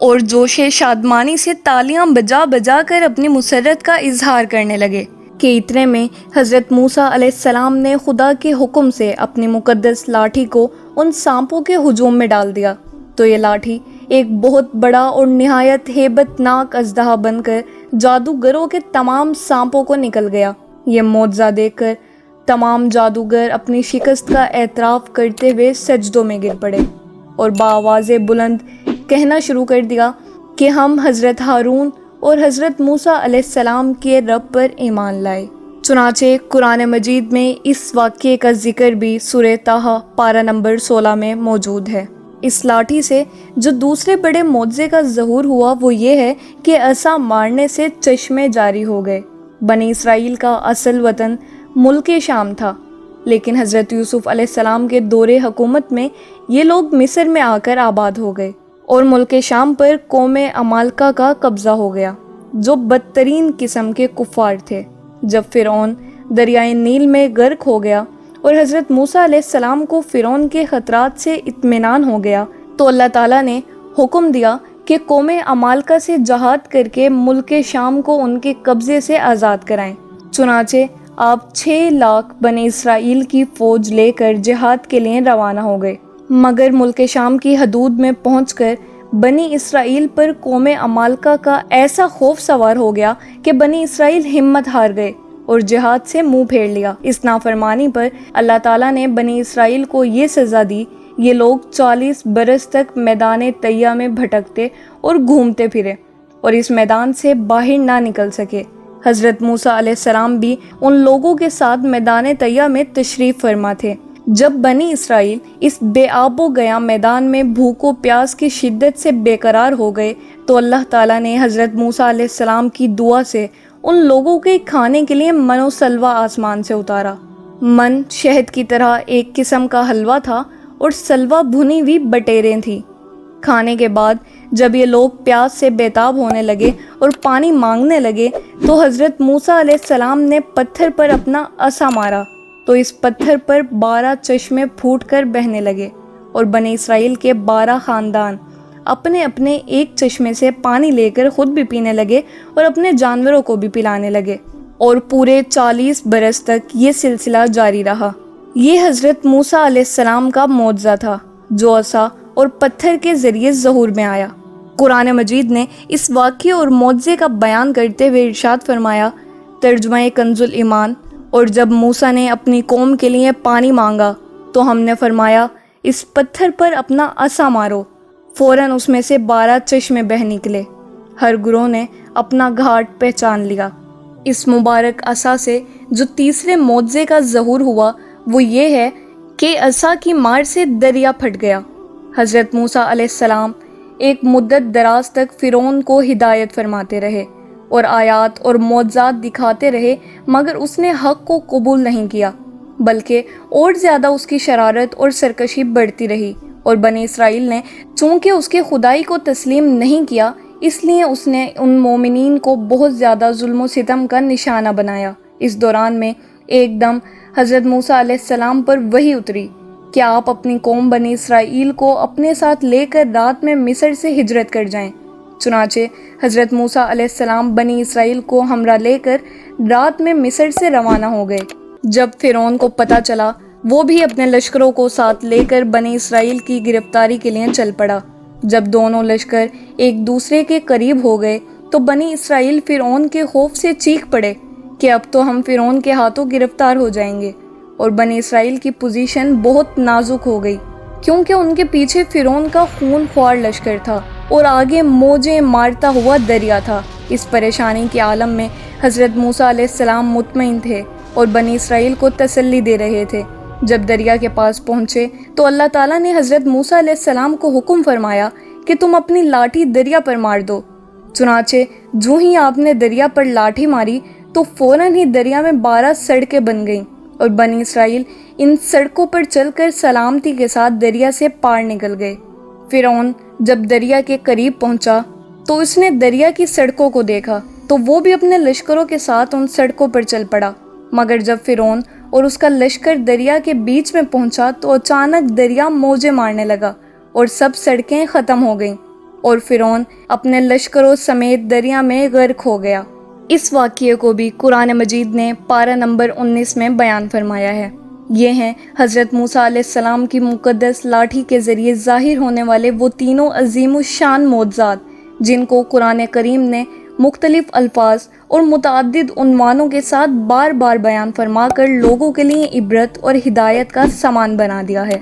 اور جوش شادمانی سے تالیاں بجا بجا کر اپنی مسرت کا اظہار کرنے لگے کہ اتنے میں حضرت موسیٰ علیہ السلام نے خدا کے حکم سے اپنی مقدس لاٹھی کو ان سانپوں کے ہجوم میں ڈال دیا تو یہ لاٹھی ایک بہت بڑا اور نہایت ہیبت ناک اژدہا بن کر جادوگروں کے تمام سانپوں کو نکل گیا۔ یہ معجزہ دیکھ کر تمام جادوگر اپنی شکست کا اعتراف کرتے ہوئے سجدوں میں گر پڑے اور بآواز بلند کہنا شروع کر دیا کہ ہم حضرت ہارون اور حضرت موسیٰ علیہ السلام کے رب پر ایمان لائے۔ چنانچہ قرآن مجید میں اس واقعے کا ذکر بھی سورہ طٰہٰ پارہ نمبر 16 میں موجود ہے۔ اس لاٹھی سے جو دوسرے بڑے معجزے کا ظہور ہوا وہ یہ ہے کہ عصا مارنے سے چشمے جاری ہو گئے۔ بنی اسرائیل کا اصل وطن ملک شام تھا، لیکن حضرت یوسف علیہ السلام کے دور حکومت میں یہ لوگ مصر میں آ کر آباد ہو گئے اور ملک شام پر قوم عمالقہ کا قبضہ ہو گیا جو بدترین قسم کے کفار تھے۔ جب فرعون دریائے نیل میں غرق ہو گیا اور حضرت موسیٰ علیہ السلام کو فرعون کے خطرات سے اطمینان ہو گیا تو اللہ تعالیٰ نے حکم دیا کہ قوم عمالقہ سے جہاد کر کے ملک شام کو ان کے قبضے سے آزاد کرائیں۔ چنانچہ آپ 6 لاکھ بنی اسرائیل کی فوج لے کر جہاد کے لیے روانہ ہو گئے، مگر ملک شام کی حدود میں پہنچ کر بنی اسرائیل پر قوم عمالقہ کا ایسا خوف سوار ہو گیا کہ بنی اسرائیل ہمت ہار گئے اور جہاد سے منہ پھیر لیا۔ اس نافرمانی پر اللہ تعالیٰ نے بنی اسرائیل کو یہ سزا دی، یہ لوگ 40 برس تک میدان طیہ میں بھٹکتے اور گھومتے پھرے اور اس میدان سے باہر نہ نکل سکے۔ حضرت موسیٰ علیہ السلام بھی ان لوگوں کے ساتھ میدان طیہ میں تشریف فرما تھے۔ جب بنی اسرائیل اس بے آب و گیا میدان میں بھوک و پیاس کی شدت سے بے قرار ہو گئے تو اللہ تعالیٰ نے حضرت موسیٰ علیہ السلام کی دعا سے ان لوگوں کے کھانے کے لیے من و سلوہ آسمان سے اتارا۔ من شہد کی طرح ایک قسم کا حلوہ تھا اور سلوہ بھنی ہوئی بٹیریں تھیں۔ کھانے کے بعد جب یہ لوگ پیاس سے بے تاب ہونے لگے اور پانی مانگنے لگے تو حضرت موسیٰ علیہ السلام نے پتھر پر اپنا عصا مارا تو اس پتھر پر 12 چشمے پھوٹ کر بہنے لگے اور بنی اسرائیل کے 12 خاندان اپنے اپنے ایک چشمے سے پانی لے کر خود بھی پینے لگے اور اپنے جانوروں کو بھی پلانے لگے، اور پورے 40 برس تک یہ سلسلہ جاری رہا۔ یہ حضرت موسیٰ علیہ السلام کا معجزہ تھا جو عصا اور پتھر کے ذریعے ظہور میں آیا۔ قرآن مجید نے اس واقعے اور معجزے کا بیان کرتے ہوئے ارشاد فرمایا، ترجمہ کنز الایمان، اور جب موسیٰ نے اپنی قوم کے لیے پانی مانگا تو ہم نے فرمایا اس پتھر پر اپنا عصا مارو، فوراً اس میں سے 12 چشمے بہہ نکلے۔ ہر گروہ نے اپنا گھاٹ پہچان لیا۔ اس مبارک عصا سے جو تیسرے معجزے کا ظہور ہوا وہ یہ ہے کہ عصا کی مار سے دریا پھٹ گیا۔ حضرت موسیٰ علیہ السلام ایک مدت دراز تک فرعون کو ہدایت فرماتے رہے اور آیات اور معجزات دکھاتے رہے، مگر اس نے حق کو قبول نہیں کیا، بلکہ اور زیادہ اس کی شرارت اور سرکشی بڑھتی رہی، اور بنی اسرائیل نے چونکہ اس کے خدائی کو تسلیم نہیں کیا اس لیے اس نے ان مومنین کو بہت زیادہ ظلم و ستم کا نشانہ بنایا۔ اس دوران میں ایک دم حضرت موسیٰ علیہ السلام پر وحی اتری کہ آپ اپنی قوم بنی اسرائیل کو اپنے ساتھ لے کر رات میں مصر سے ہجرت کر جائیں۔ چنانچہ حضرت موسیٰ علیہ السلام بنی اسرائیل کو ہمراہ لے کر رات میں مصر سے روانہ ہو گئے۔ جب فرعون کو پتہ چلا وہ بھی اپنے لشکروں کو ساتھ لے کر بنی اسرائیل کی گرفتاری کے لیے چل پڑا۔ جب دونوں لشکر ایک دوسرے کے قریب ہو گئے تو بنی اسرائیل فرعون کے خوف سے چیخ پڑے کہ اب تو ہم فرعون کے ہاتھوں گرفتار ہو جائیں گے، اور بنی اسرائیل کی پوزیشن بہت نازک ہو گئی کیونکہ ان کے پیچھے فرعون کا خون خوار لشکر تھا اور آگے موجیں مارتا ہوا دریا تھا۔ اس پریشانی کے عالم میں حضرت موسیٰ علیہ السلام مطمئن تھے اور بنی اسرائیل کو تسلی دے رہے تھے۔ جب دریا کے پاس پہنچے تو اللہ تعالیٰ نے حضرت موسیٰ علیہ السلام کو حکم فرمایا کہ تم اپنی لاٹھی دریا پر مار دو۔ چنانچہ جو ہی آپ نے دریا پر لاٹھی ماری تو فوراً ہی دریا میں 12 سڑکیں بن گئیں، اور بنی اسرائیل ان سڑکوں پر چل کر سلامتی کے ساتھ دریا سے پار نکل گئے۔ فرعون جب دریا کے قریب پہنچا تو اس نے دریا کی سڑکوں کو دیکھا تو وہ بھی اپنے لشکروں کے ساتھ ان سڑکوں پر چل پڑا، مگر جب فرعون اور اس کا لشکر دریا کے بیچ میں پہنچا تو اچانک دریا موجیں مارنے لگا اور سب سڑکیں ختم ہو گئیں۔ اور فرعون اپنے لشکروں سمیت دریا میں غرق ہو گیا۔ اس واقعے کو بھی قرآن مجید نے پارہ نمبر 19 میں بیان فرمایا ہے۔ یہ ہیں حضرت موسیٰ علیہ السلام کی مقدس لاٹھی کے ذریعے ظاہر ہونے والے وہ تینوں عظیم الشان معجزات جن کو قرآن کریم نے مختلف الفاظ اور متعدد عنوانوں کے ساتھ بار بار بیان فرما کر لوگوں کے لیے عبرت اور ہدایت کا سامان بنا دیا ہے۔